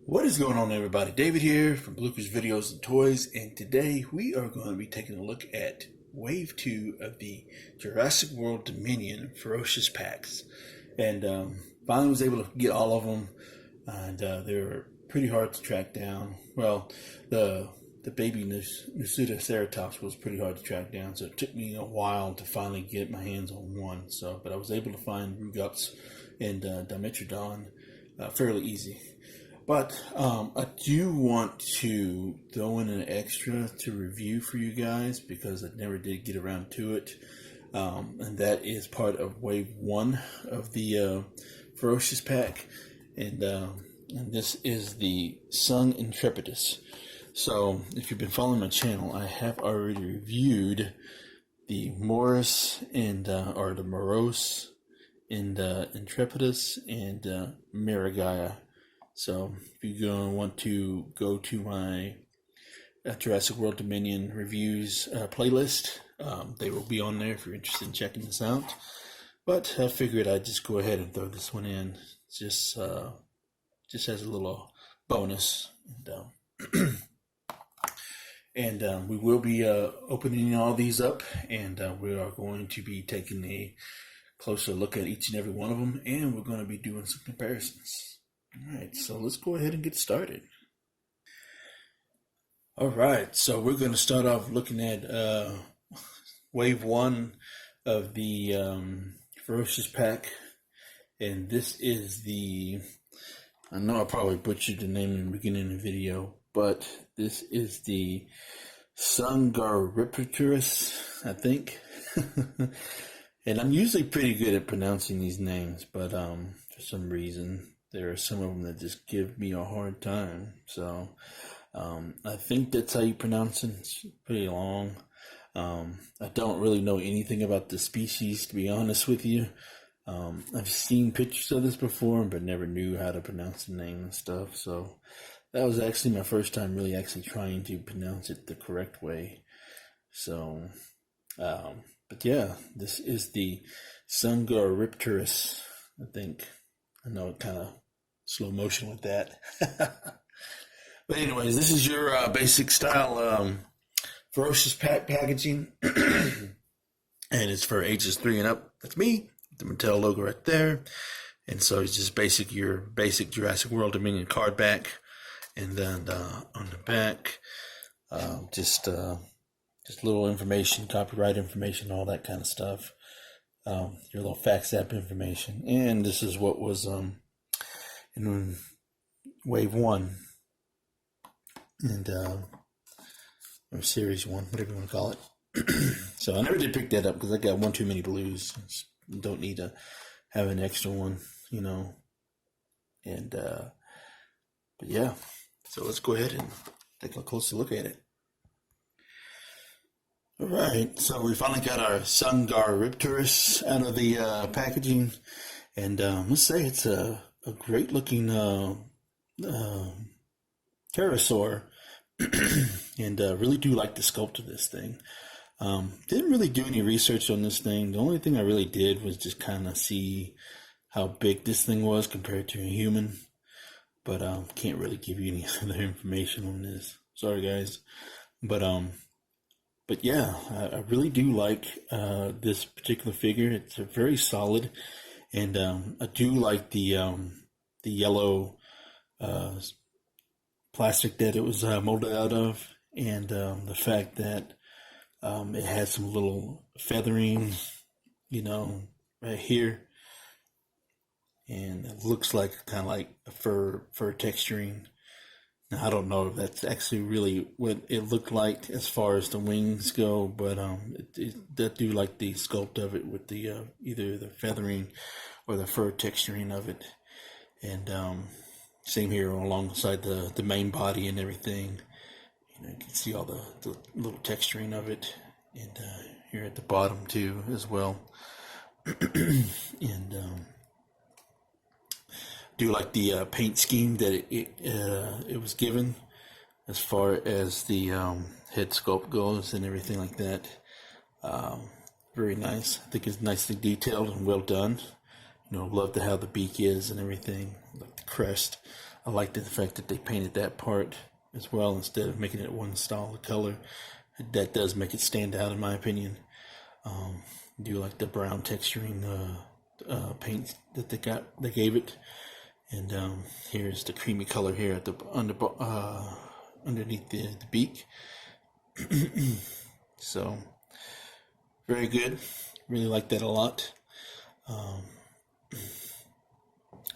What is going on, everybody? David here from Bluckers Videos and Toys, and today we are going to be taking a look at Wave 2 of the Jurassic World Dominion Ferocious Packs. And finally was able to get all of them, and they were pretty hard to track down. Well, the baby Ceratops was pretty hard to track down, so it took me a while to finally get my hands on one. But I was able to find Rugops and Dimetrodon fairly easy. But I do want to throw in an extra to review for you guys because I never did get around to it. And that is part of Wave 1 of the Ferocious Pack. And this is the SaNManPRvlogs. So if you've been following my channel, I have already reviewed the Morris and or the Morose and Intrepidus and Marigaya. So if you're going to want to go to my Jurassic World Dominion reviews playlist, they will be on there if you're interested in checking this out. But I figured I'd just go ahead and throw this one in, just as a little bonus. And we will be opening all these up, and we are going to be taking a closer look at each and every one of them, and we're going to be doing some comparisons. Alright, so let's go ahead and get started. Alright, so we're going to start off looking at Wave 1 of the Ferocious Pack. And this is the, I know I probably butchered the name in the beginning of the video, but this is the SaNManPRvlogs, I think. And I'm usually pretty good at pronouncing these names, but for some reason there are some of them that just give me a hard time. So I think that's how you pronounce it. It's pretty long. I don't really know anything about the species, to be honest with you. I've seen pictures of this before, but never knew how to pronounce the name and stuff. So that was actually my first time really actually trying to pronounce it the correct way. So, but yeah, this is the SaNManPRvlogs, I think. I know it kind of slow motion with that. But anyways, this is your basic style Ferocious Pack packaging. And it's for ages 3 and up. That's me. The Mattel logo right there. And so it's just your basic Jurassic World Dominion card back. And then on the back, just little information, copyright information, all that kind of stuff. Your little fax app information. And this is what was in Wave 1 and or Series 1, whatever you want to call it. So I never did pick that up because I got one too many blues. Don't need to have an extra one, you know. And but yeah, so let's go ahead and take a closer look at it. All right, so we finally got our SaNManPRvlogs out of the packaging, and let's say it's a great looking pterosaur, and really do like the sculpt of this thing. Didn't really do any research on this thing. The only thing I really did was just kind of see how big this thing was compared to a human, but can't really give you any other information on this. Sorry, guys, but yeah, I really do like this particular figure. It's very solid, and I do like the yellow plastic that it was molded out of, and the fact that it has some little feathering, you know, right here, and it looks like kind of like a fur texturing. Now, I don't know if that's actually really what it looked like as far as the wings go, but I do like the sculpt of it with the either the feathering or the fur texturing of it. And same here alongside the main body and everything. You know, you can see all the little texturing of it, and here at the bottom too as well. And do like the paint scheme that it was given as far as the head sculpt goes and everything like that. Very nice. I think it's nicely detailed and well done. You know, love how the beak is and everything, like the crest. I like the fact that they painted that part as well instead of making it one style of color. That does make it stand out, in my opinion. Do you like the brown texturing paint that they gave it? And here's the creamy color here at the underneath the beak. So very good. Really like that a lot.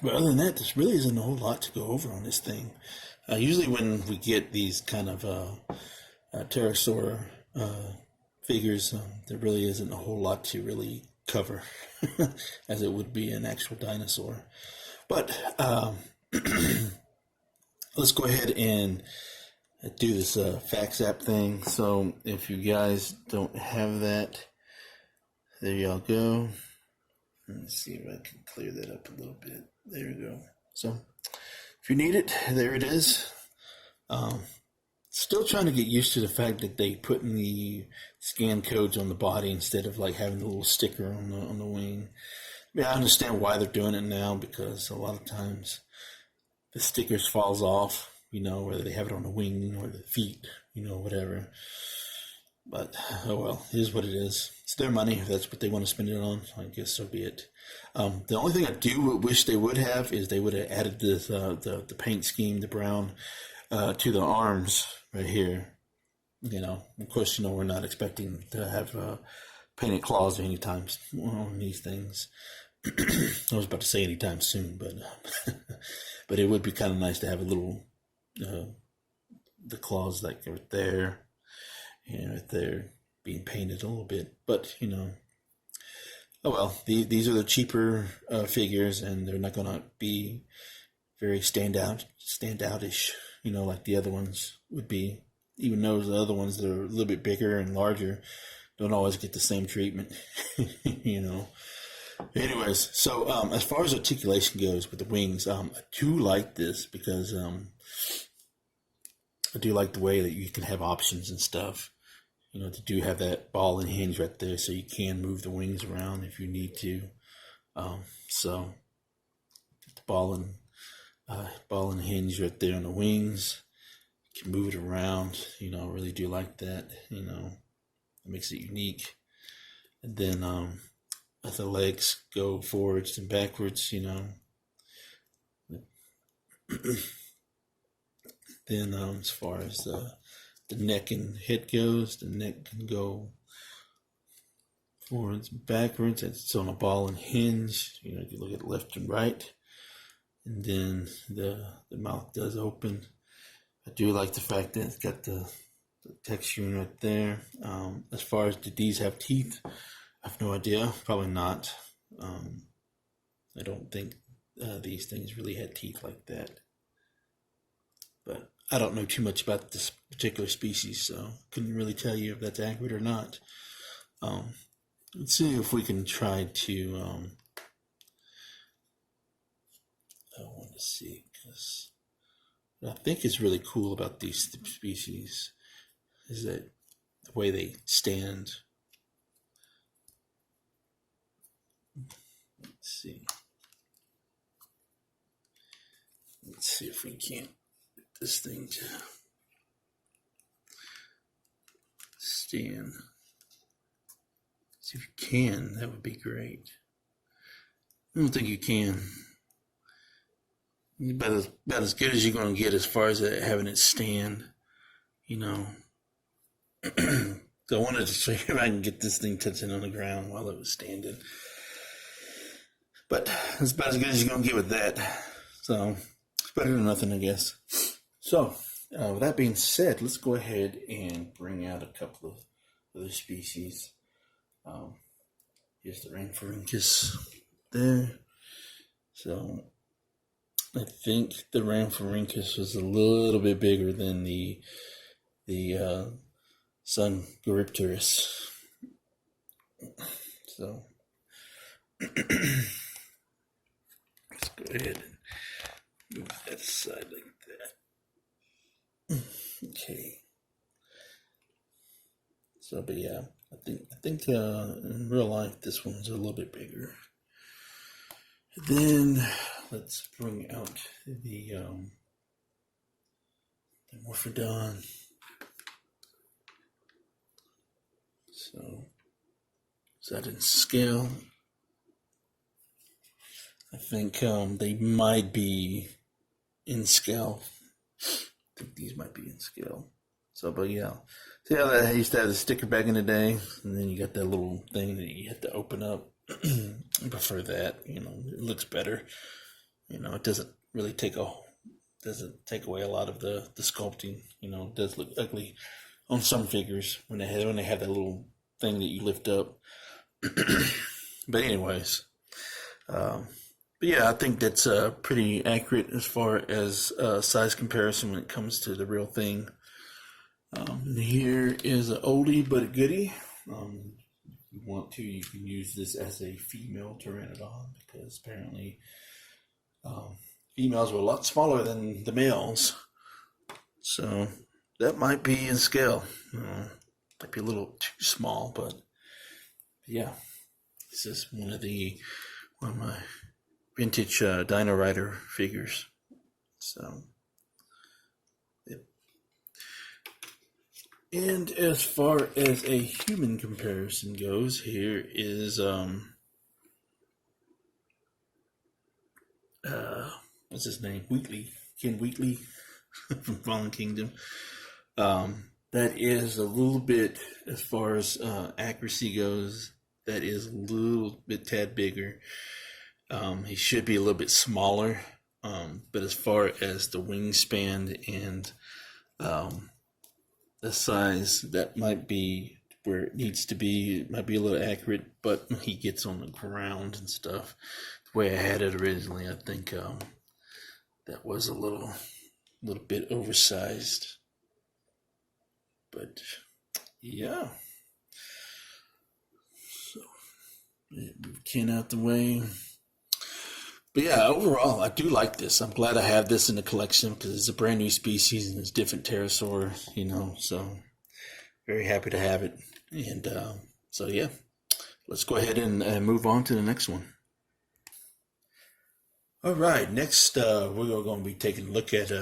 But other than that, this really isn't a whole lot to go over on this thing. Usually when we get these kind of pterosaur figures, there really isn't a whole lot to really cover as it would be an actual dinosaur. But let's go ahead and do this fax app thing. So if you guys don't have that, there y'all go. Let's see if I can clear that up a little bit. There we go. So if you need it, there it is. Still trying to get used to the fact that they put in the scan codes on the body instead of like having the little sticker on the wing. I understand why they're doing it now, because a lot of times the stickers falls off, whether they have it on the wing or the feet, whatever. But, oh well, it is what it is. It's their money. If that's what they want to spend it on, I guess so be it. The only thing I do wish they would have is they would have added this, the paint scheme, the brown, to the arms right here. Of course, we're not expecting to have painted claws anytime on these things. I was about to say anytime soon, but but it would be kind of nice to have a little the claws like right there and right there being painted a little bit. But oh well, these are the cheaper figures, and they're not gonna be very standoutish, like the other ones would be. Even though the other ones that are a little bit bigger and larger don't always get the same treatment, Anyways, so as far as articulation goes with the wings, I do like this because I do like the way that you can have options and stuff. To do have that ball and hinge right there, so you can move the wings around if you need to. So the ball and hinge right there on the wings. You can move it around. I really do like that. It makes it unique. And then as the legs go forwards and backwards, Then as far as the neck and head goes, the neck can go forwards and backwards. It's on a ball and hinge. You can look at left and right. And then the mouth does open. I do like the fact that it's got the texturing right there. As far as did these have teeth? I have no idea. Probably not. I don't think these things really had teeth like that. But I don't know too much about this particular species, so couldn't really tell you if that's accurate or not. Let's see if we can try to. I want to see, because what I think is really cool about these species is that the way they stand. Let's see if we can't get this thing to stand. See if you can, that would be great. I don't think you can. About as good as you're going to get as far as having it stand, So I wanted to show you if I can get this thing touching on the ground while it was standing. But it's about as good as you're going to get with that. So it's better than nothing, I guess. So with that being said, let's go ahead and bring out a couple of other species. Here's the Rhamphorhynchus there. So I think the Rhamphorhynchus was a little bit bigger than the SaNManPRvlogs. So let's go ahead and move that aside like that. Okay. So, but yeah, I think in real life this one's a little bit bigger. Then let's bring out the Morphodon. So, is that in scale? I think they might be in scale. I think these might be in scale. So, but yeah. See how that I used to have the sticker back in the day? And then you got that little thing that you have to open up. I prefer that. You know, it looks better. You know, it doesn't really take away a lot of the sculpting. You know, it does look ugly on some figures when they have that little thing that you lift up. But anyways, but yeah, I think that's pretty accurate as far as size comparison when it comes to the real thing. Here is an oldie but a goodie. If you want to, you can use this as a female pteranodon because apparently females were a lot smaller than the males. So that might be in scale. Might be a little too small, but yeah. This is one of my vintage Dino Rider figures. So, yep. And as far as a human comparison goes, here is what's his name? Wheatley, Ken Wheatley from Fallen Kingdom. That is a little bit, as far as accuracy goes, that is a little bit tad bigger. He should be a little bit smaller, but as far as the wingspan and the size, that might be where it needs to be. It might be a little accurate, but when he gets on the ground and stuff, the way I had it originally, I think that was a little bit oversized. But yeah. So move Ken out the way. But yeah, overall, I do like this. I'm glad I have this in the collection because it's a brand new species and it's different pterosaur, you know. So very happy to have it. And so yeah, let's go ahead and move on to the next one. All right, next we're going to be taking a look at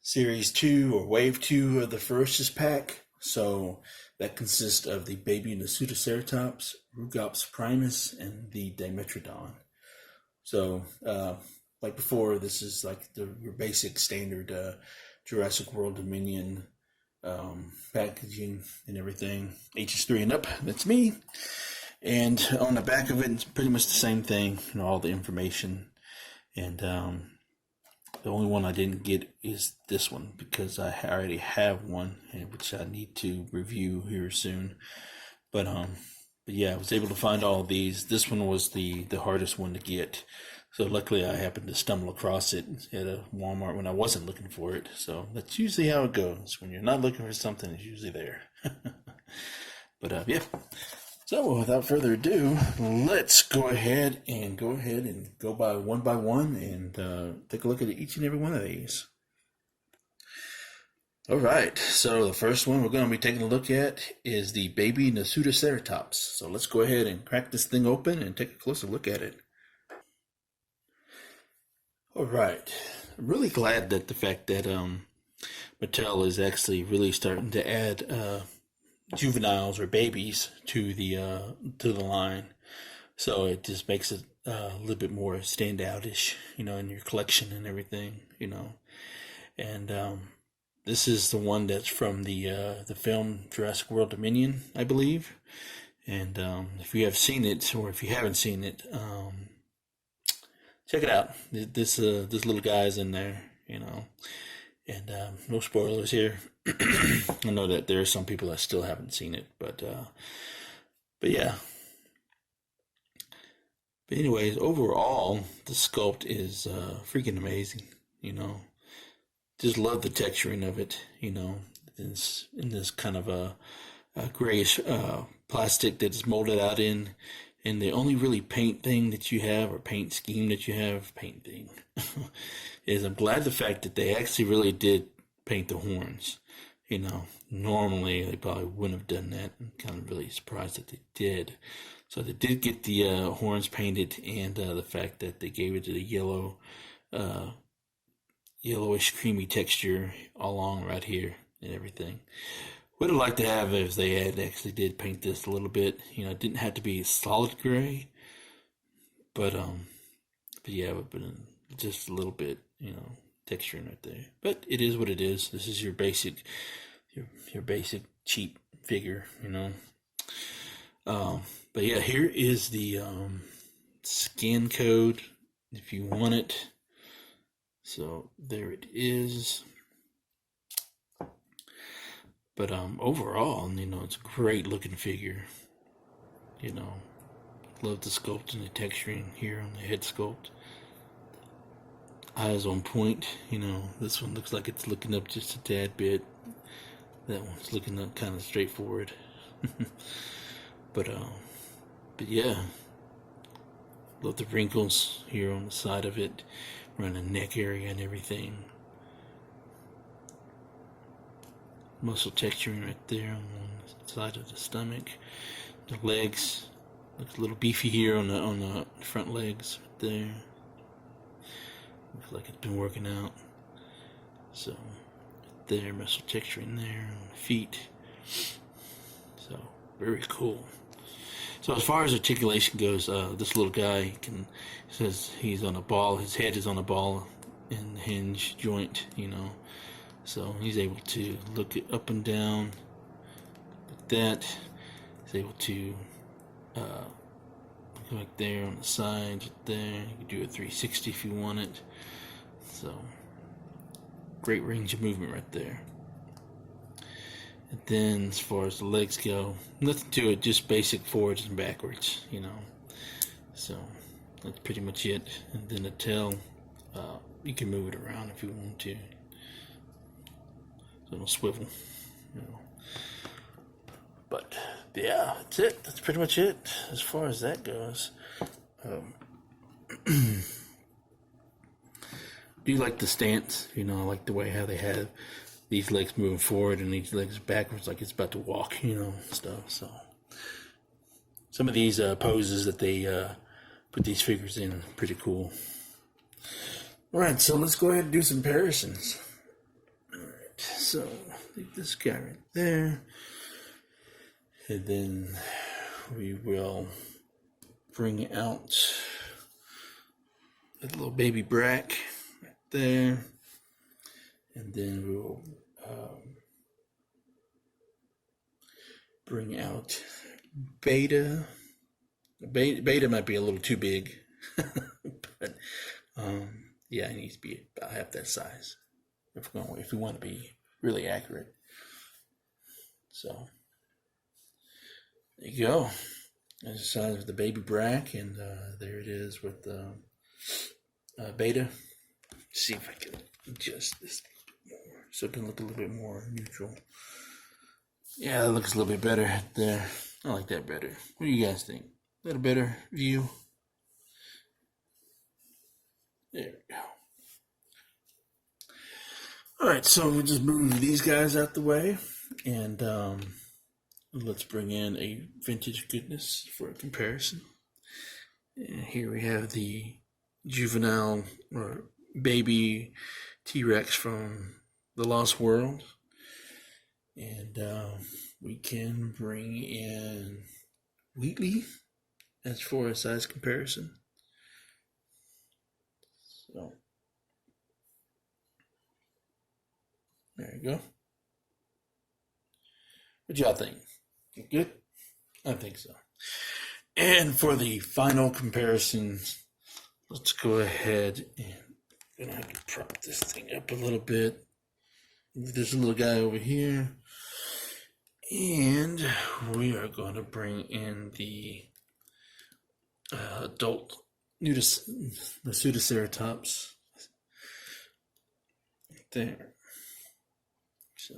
Series 2 or Wave 2 of the Ferocious Pack. So that consists of the baby Nasutoceratops, Rugops primus, and the Dimetrodon. So, like before, this is like your basic standard Jurassic World Dominion packaging and everything. Ages 3 and up, that's me. And on the back of it, it's pretty much the same thing, you know, all the information. And the only one I didn't get is this one because I already have one, which I need to review here soon. But yeah, I was able to find all of these. This one was the hardest one to get. So luckily I happened to stumble across it at a Walmart when I wasn't looking for it. So that's usually how it goes. When you're not looking for something, it's usually there. But yeah. So without further ado, let's go ahead and go by one and take a look at each and every one of these. All right, so the first one we're going to be taking a look at is the baby Nasutoceratops. So let's go ahead and crack this thing open and take a closer look at it. All right, I'm really glad that the fact that Mattel is actually really starting to add juveniles or babies to the line, so it just makes it a little bit more standoutish, you know, in your collection and everything, you know. And this is the one that's from the film Jurassic World Dominion, I believe. And if you have seen it, or if you haven't seen it, check it out. This little guy's in there, you know. And no spoilers here. I know that there are some people that still haven't seen it, but yeah. But anyways, overall, the sculpt is freaking amazing. You know, just love the texturing of it. You know, it's in this kind of a grayish plastic that's molded out in. And the only really paint thing that you have, or paint scheme that you have, is I'm glad the fact that they actually really did paint the horns. You know, normally they probably wouldn't have done that. I'm kind of really surprised that they did. So they did get the horns painted, and the fact that they gave it to the yellow yellowish creamy texture all along right here and everything. What I'd like to have is they had actually did paint this a little bit. You know, it didn't have to be solid gray, but yeah, but just a little bit, you know, texturing right there. But it is what it is. This is your basic, your basic cheap figure, you know. But yeah, here is the scan code if you want it. So there it is. But overall, you know, it's a great looking figure. You know, love the sculpt and the texturing here on the head sculpt. Eyes on point. You know, this one looks like it's looking up just a tad bit. That one's looking up kind of straightforward. But yeah, love the wrinkles here on the side of it, around the neck area and everything. Muscle texturing right there on the side of the stomach. The legs looks a little beefy here on the front legs right there. Looks like it's been working out. So right there, muscle texturing there on the feet. So very cool. So as far as articulation goes, this little guy says he's on a ball. His head is on a ball and hinge joint, you know. So he's able to look it up and down like that. He's able to look right there on the sides, right there. You can do a 360 if you want it. So great range of movement right there. And then as far as the legs go, nothing to it, just basic forwards and backwards, you know. So that's pretty much it. And then the tail, you can move it around if you want to. So it'll swivel, you know. But yeah, that's it. That's pretty much it as far as that goes. Do you like the stance? You know, I like the way how they have these legs moving forward and these legs backwards, like it's about to walk, you know, stuff. So some of these poses that they put these figures in are pretty cool. All right, so let's go ahead and do some comparisons. All right, so leave this guy right there, and then we will bring out a little baby Brack right there, and then we will bring out Beta. Beta might be a little too big, but yeah, it needs to be about half that size if we want to be really accurate. So there you go. There's the size of the baby Brack, and there it is with Beta. Let's see if I can adjust this more so it can look a little bit more neutral. Yeah, that looks a little bit better there. I like that better. What do you guys think? Is that a better view? There we go. Alright, so we'll just move these guys out the way, and let's bring in a vintage goodness for a comparison. And here we have the juvenile or baby T-Rex from the Lost World. And we can bring in Wheatley as for a size comparison. So there you go. What y'all think? Good? I think so. And for the final comparisons, let's go ahead and I'm gonna have to prop this thing up a little bit. There's a little guy over here. And we are going to bring in the adult the Pseudoceratops there. So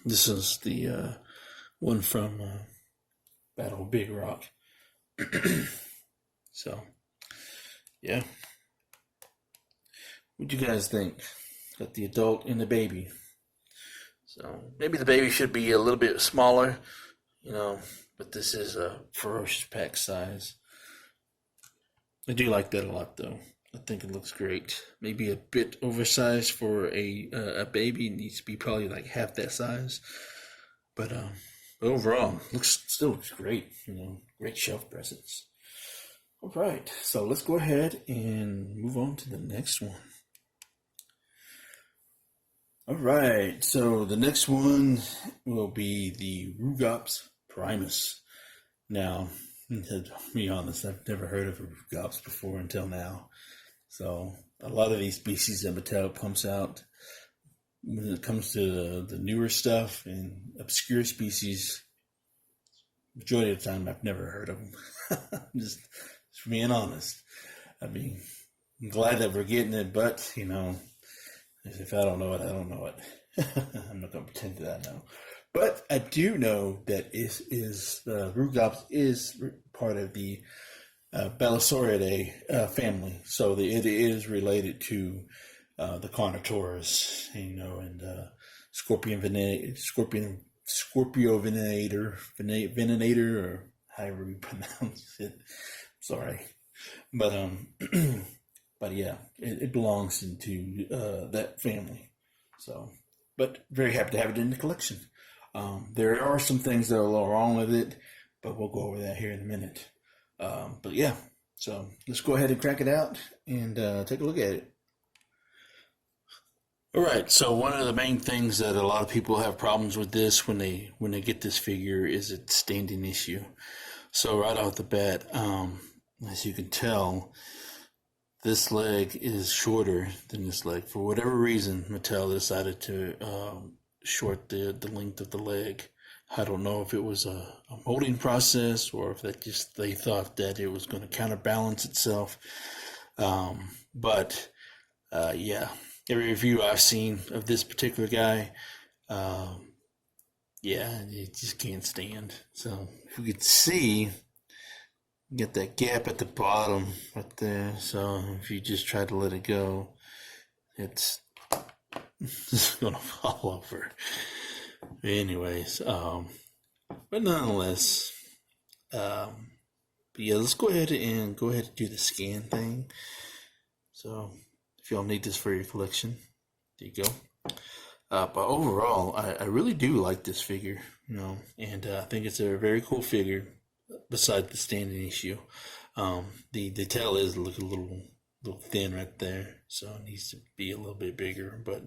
this is the one from Battle of Big Rock. So yeah, what do you guys think? Got the adult and the baby. So maybe the baby should be a little bit smaller, you know, but this is a Ferocious Pack size. I do like that a lot, though. I think it looks great. Maybe a bit oversized for a baby. It needs to be probably like half that size. But overall, still looks great. Great shelf presence. All right, so let's go ahead and move on to the next one. All right, so the next one will be the Rugops Primus. Now, to be honest, I've never heard of Rugops before until now. So a lot of these species that Mattel pumps out, when it comes to the newer stuff and obscure species, majority of the time I've never heard of them. just being honest. I mean, I'm glad that we're getting it, but if I don't know it, I don't know it. I'm not going to pretend that I know. But I do know that Rugops is part of the Belissauridae family, so it is related to the Carnotaurus, and Scorpio Venator, or however you pronounce it. Sorry, but but yeah, it belongs into that family. So, but very happy to have it in the collection. There are some things that are a little wrong with it, but we'll go over that here in a minute. But yeah, so let's go ahead and crack it out and take a look at it. All right, so one of the main things that a lot of people have problems with this when they get this figure is its standing issue. So right off the bat, as you can tell, this leg is shorter than this leg. For whatever reason, Mattel decided to short the length of the leg. I don't know if it was a molding process or if they thought that it was going to counterbalance itself. But yeah, every review I've seen of this particular guy, yeah, it just can't stand. So if you could see, get that gap at the bottom right there. So if you just try to let it go, it's just gonna fall over. Anyways, but nonetheless, but yeah, let's go ahead and do the scan thing. So if y'all need this for your collection, there you go. But overall, I really do like this figure, and I think it's a very cool figure. Besides the standing issue, the tail is looking a little thin right there, so it needs to be a little bit bigger. But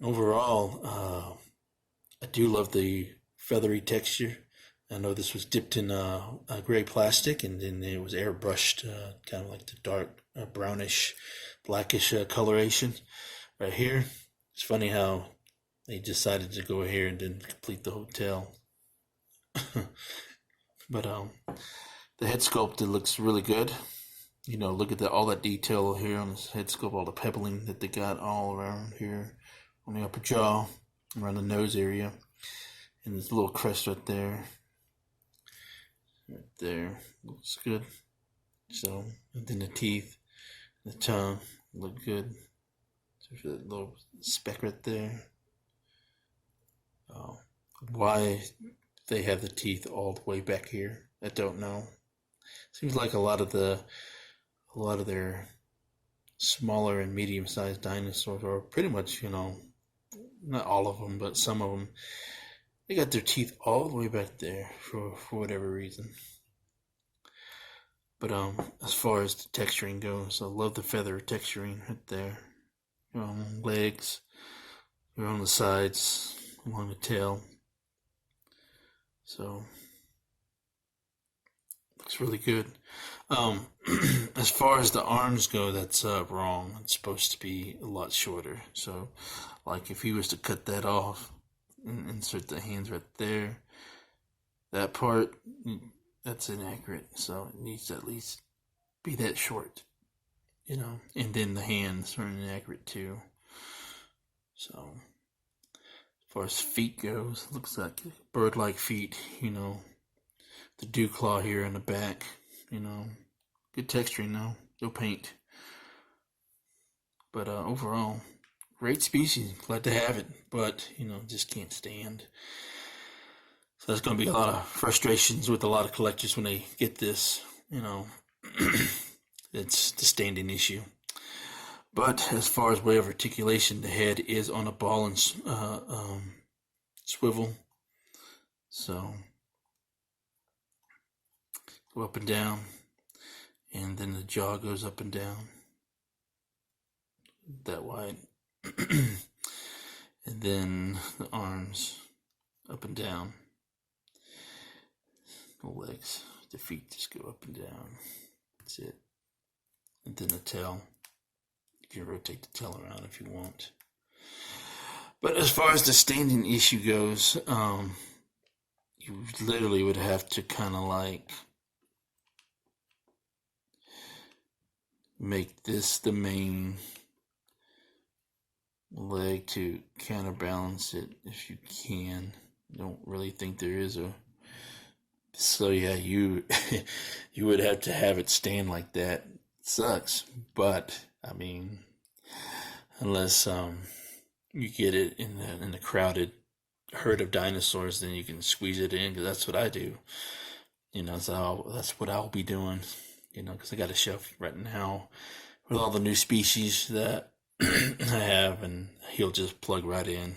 overall, I do love the feathery texture. I know this was dipped in a gray plastic, and then it was airbrushed, kind of like the dark brownish, blackish coloration right here. It's funny how they decided to go here and then complete the hotel. But the head sculpt, it looks really good. Look at all that detail here on this head sculpt, all the pebbling that they got all around here on the upper jaw, around the nose area, and this little crest right there. Right there, looks good. So, and then the teeth, the tongue look good. So for that little speck right there. Why they have the teeth all the way back here, I don't know. Seems like a lot of their smaller and medium-sized dinosaurs, or pretty much, not all of them, but some of them, they got their teeth all the way back there for whatever reason. But as far as the texturing goes, I love the feather texturing right there. Legs, on the sides, along the tail. So looks really good. As far as the arms go, that's wrong. It's supposed to be a lot shorter. So, like if he was to cut that off and insert the hands right there, that part, that's inaccurate. So it needs to at least be that short, And then the hands are inaccurate too. So as far as feet goes, it looks like bird-like feet, the dew claw here in the back, good texturing though, no paint. But overall, great species, glad to have it, but, just can't stand. So there's going to be a lot of frustrations with a lot of collectors when they get this, it's the standing issue. But as far as way of articulation, the head is on a ball and swivel. So go up and down, and then the jaw goes up and down that wide. And then the arms up and down. The legs, the feet just go up and down. That's it. And then the tail. You can rotate the tail around if you want. But as far as the standing issue goes, you literally would have to kind of like make this the main leg to counterbalance it if you can. Don't really think there is a. So yeah, you you would have to have it stand like that. It sucks, but I mean, unless you get it in the crowded herd of dinosaurs, then you can squeeze it in, because that's what I do. So that's what I'll be doing. Because I got a shelf right now with all the new species that I have, and he'll just plug right in.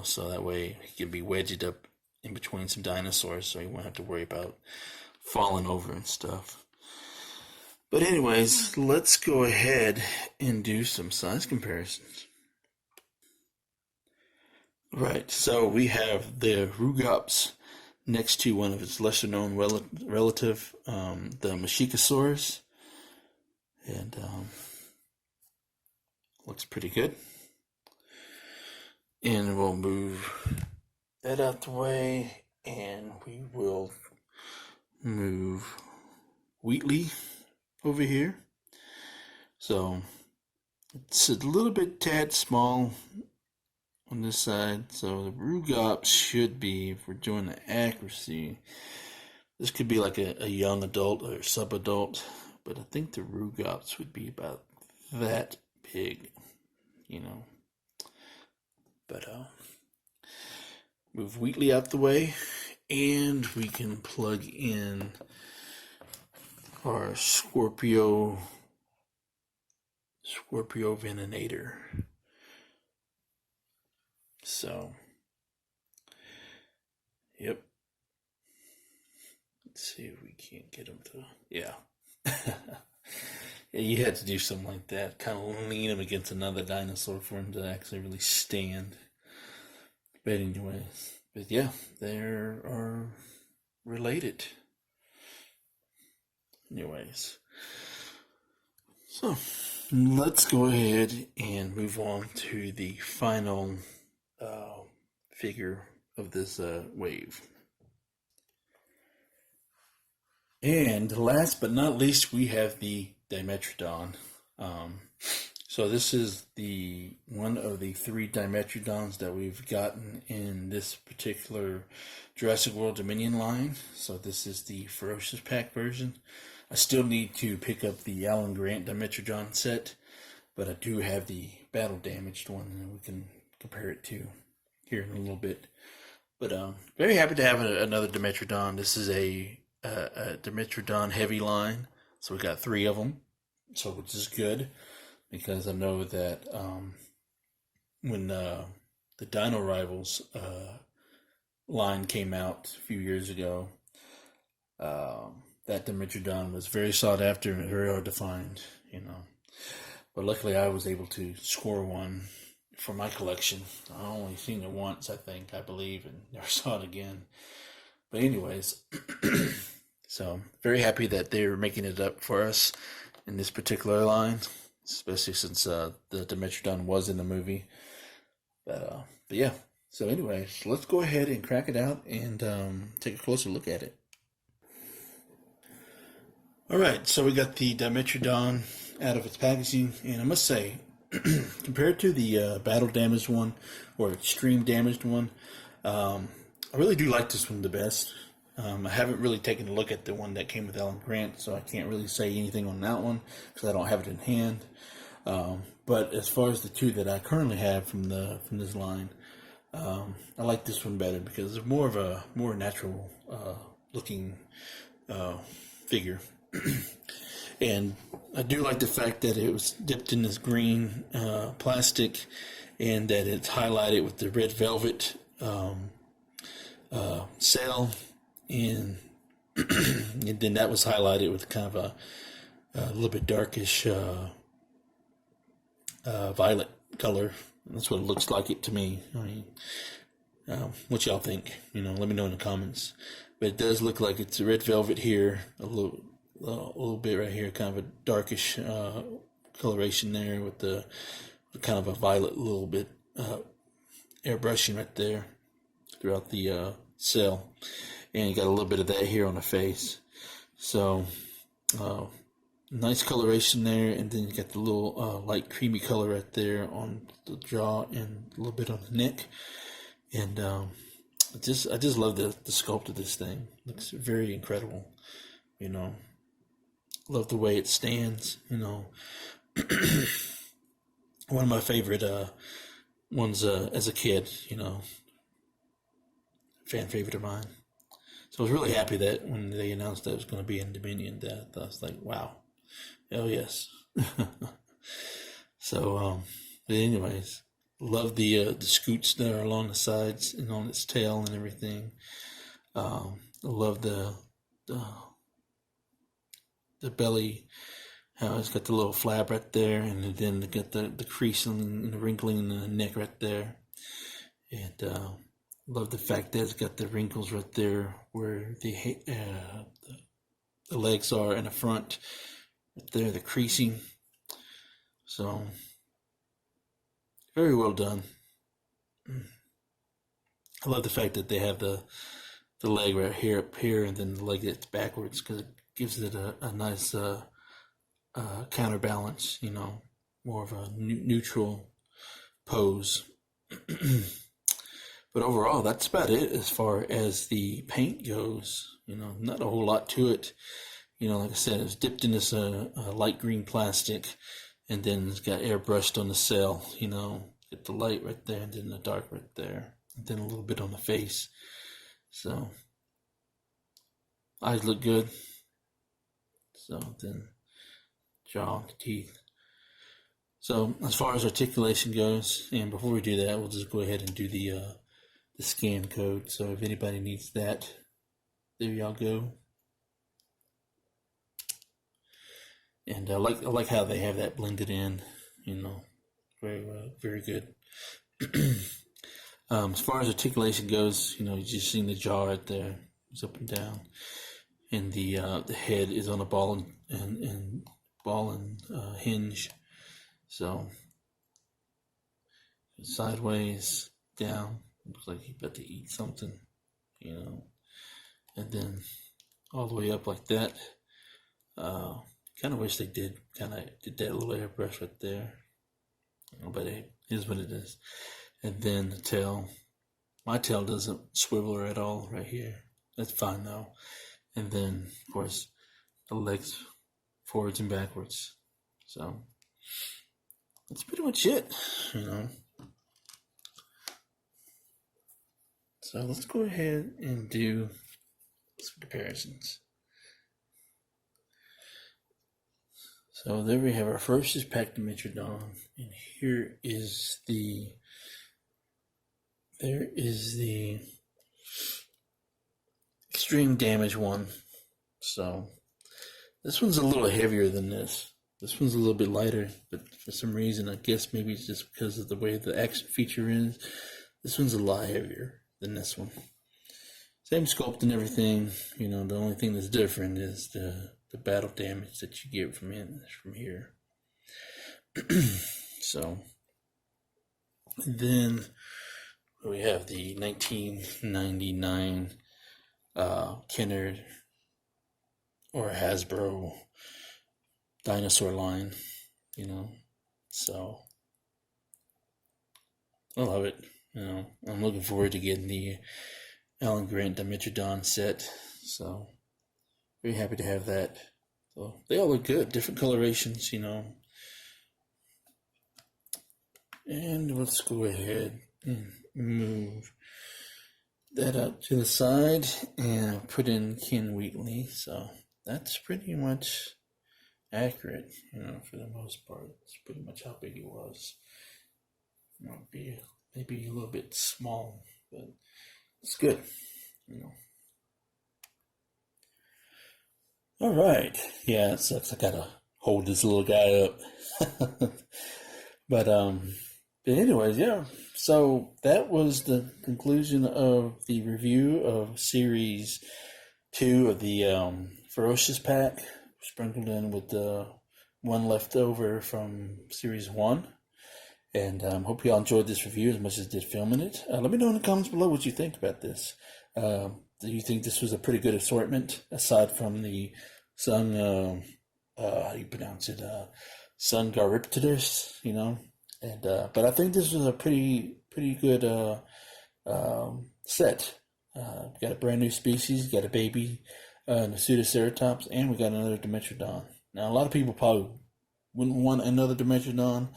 So that way he can be wedged up in between some dinosaurs, so you won't have to worry about falling over and stuff. But anyways, let's go ahead and do some size comparisons. Right, so we have the Rugops next to one of its lesser known relative, the Machikosaurus, and looks pretty good. And we'll move that out the way, and we will move Wheatley over here. So it's a little bit tad small on this side, so the Rugops should be, if we're doing the accuracy, this could be like a young adult or sub-adult, but I think the Rugops would be about that big, But move Wheatley out the way, and we can plug in our Scorpio Venator. So, yep. Let's see if we can't get him to, yeah. Yeah, you had to do something like that. Kind of lean him against another dinosaur for him to actually really stand. But anyways, yeah, they are related. Anyways, so let's go ahead and move on to the final figure of this wave. And last but not least, we have the Dimetrodon. So this is the one of the 3 Dimetrodons that we've gotten in this particular Jurassic World Dominion line. So this is the Ferocious Pack version. I still need to pick up the Alan Grant Dimetrodon set, but I do have the battle damaged one, and we can compare it to here in a little bit. But very happy to have another Dimetrodon. This is a Dimetrodon heavy line, so we got 3 of them, so which is good, because I know that when the Dino Rivals line came out a few years ago, that Dimetrodon was very sought after and very hard to find, But luckily I was able to score one for my collection. I only seen it once, I believe, and never saw it again. But anyways, so very happy that they're making it up for us in this particular line, especially since the Dimetrodon was in the movie. But yeah, so anyways, let's go ahead and crack it out and take a closer look at it. Alright, so we got the Dimetrodon out of its packaging, and I must say, compared to the battle damaged one, or extreme damaged one, I really do like this one the best. I haven't really taken a look at the one that came with Alan Grant, so I can't really say anything on that one, because I don't have it in hand. But as far as the 2 that I currently have from this line, I like this one better, because it's more of a more natural looking figure. And I do like the fact that it was dipped in this green plastic, and that it's highlighted with the red velvet sail, and and then that was highlighted with kind of a little bit darkish violet color. That's what it looks like it to me. I mean, what y'all think? Let me know in the comments. But it does look like it's red velvet here, a little bit right here, kind of a darkish coloration there with the kind of a violet little bit airbrushing right there throughout the cell, and you got a little bit of that here on the face. So nice coloration there, and then you got the little light creamy color right there on the jaw and a little bit on the neck. And I just love the sculpt of this thing. Looks very incredible. Love the way it stands. One of my favorite ones as a kid. Fan favorite of mine. So I was really happy that when they announced that it was going to be in Dominion, that I was like, wow, hell yes. So, but anyways, love the scoots that are along the sides and on its tail and everything. I love the belly, how it's got the little flab right there, and then they got the crease and the wrinkling in the neck right there. And love the fact that it's got the wrinkles right there where the legs are in the front, right there, the creasing. So very well done. I love the fact that they have the leg right here up here, and then the leg that's backwards, because it gives it a nice counterbalance. More of a neutral pose. But overall, that's about it as far as the paint goes. Not a whole lot to it. Like I said, it's dipped in this light green plastic, and then it's got airbrushed on the cell. Get the light right there, and then the dark right there, and then a little bit on the face. So eyes look good. So then jaw, teeth. So as far as articulation goes, and before we do that, we'll just go ahead and do the scan code. So if anybody needs that, there y'all go. And I like how they have that blended in. Very good. As far as articulation goes, you just seen the jaw right there. It's up and down, and the head is on a ball and hinge. So sideways, down. Looks like he's about to eat something, and then all the way up like that. Kind of wish they did that little airbrush right there, but it is what it is. And then the tail. My tail doesn't swivel at all right here. That's fine though. And then, of course, the legs forwards and backwards. So that's pretty much it, So let's go ahead and do some comparisons. So there we have our Ferocious Pack Dimetrodon, and there is the extreme damage one. So this one's a little heavier than this. This one's a little bit lighter, but for some reason, I guess maybe it's just because of the way the action feature is, this one's a lot heavier than this one. Same sculpt and everything. The only thing that's different is the battle damage that you get from here. So then we have the 1999 Kenner or Hasbro dinosaur line, so I love it. I'm looking forward to getting the Alan Grant Dimetrodon set, so very happy to have that. So they all look good, different colorations, and let's go ahead and move that up to the side and put in Ken Wheatley. So that's pretty much accurate, for the most part. It's pretty much how big he was. Might be maybe a little bit small, but it's good, All right. Yeah, it sucks. I gotta hold this little guy up. But anyways, yeah. So that was the conclusion of the review of Series 2 of the Ferocious Pack, sprinkled in with the one left over from Series 1. And hope you all enjoyed this review as much as I did filming it. Let me know in the comments below what you think about this. Do you think this was a pretty good assortment, aside from the Sun, how do you pronounce it? Sungariptidus, And but I think this was a pretty good set. We got a brand new species, got a baby, the Pseudoceratops, and we got another Dimetrodon. Now, a lot of people probably wouldn't want another Dimetrodon,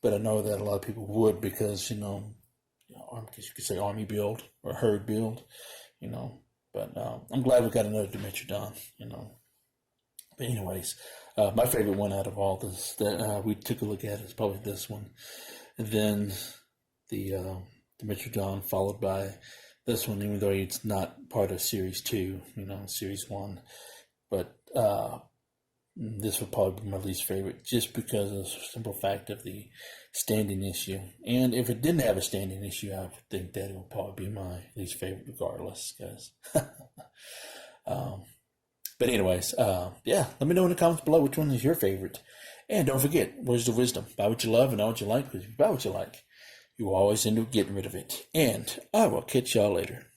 but I know that a lot of people would because, you could say army build or herd build, But I'm glad we got another Dimetrodon, But anyways, my favorite one out of all this that we took a look at is probably this one. And then the Dimetrodon, followed by this one, even though it's not part of Series 2, Series 1. But this would probably be my least favorite, just because of the simple fact of the standing issue. And if it didn't have a standing issue, I would think that it would probably be my least favorite regardless, guys. But anyways, yeah, let me know in the comments below which one is your favorite. And don't forget, words of wisdom: buy what you love and not what you like, because if you buy what you like, you always end up getting rid of it. And I will catch y'all later.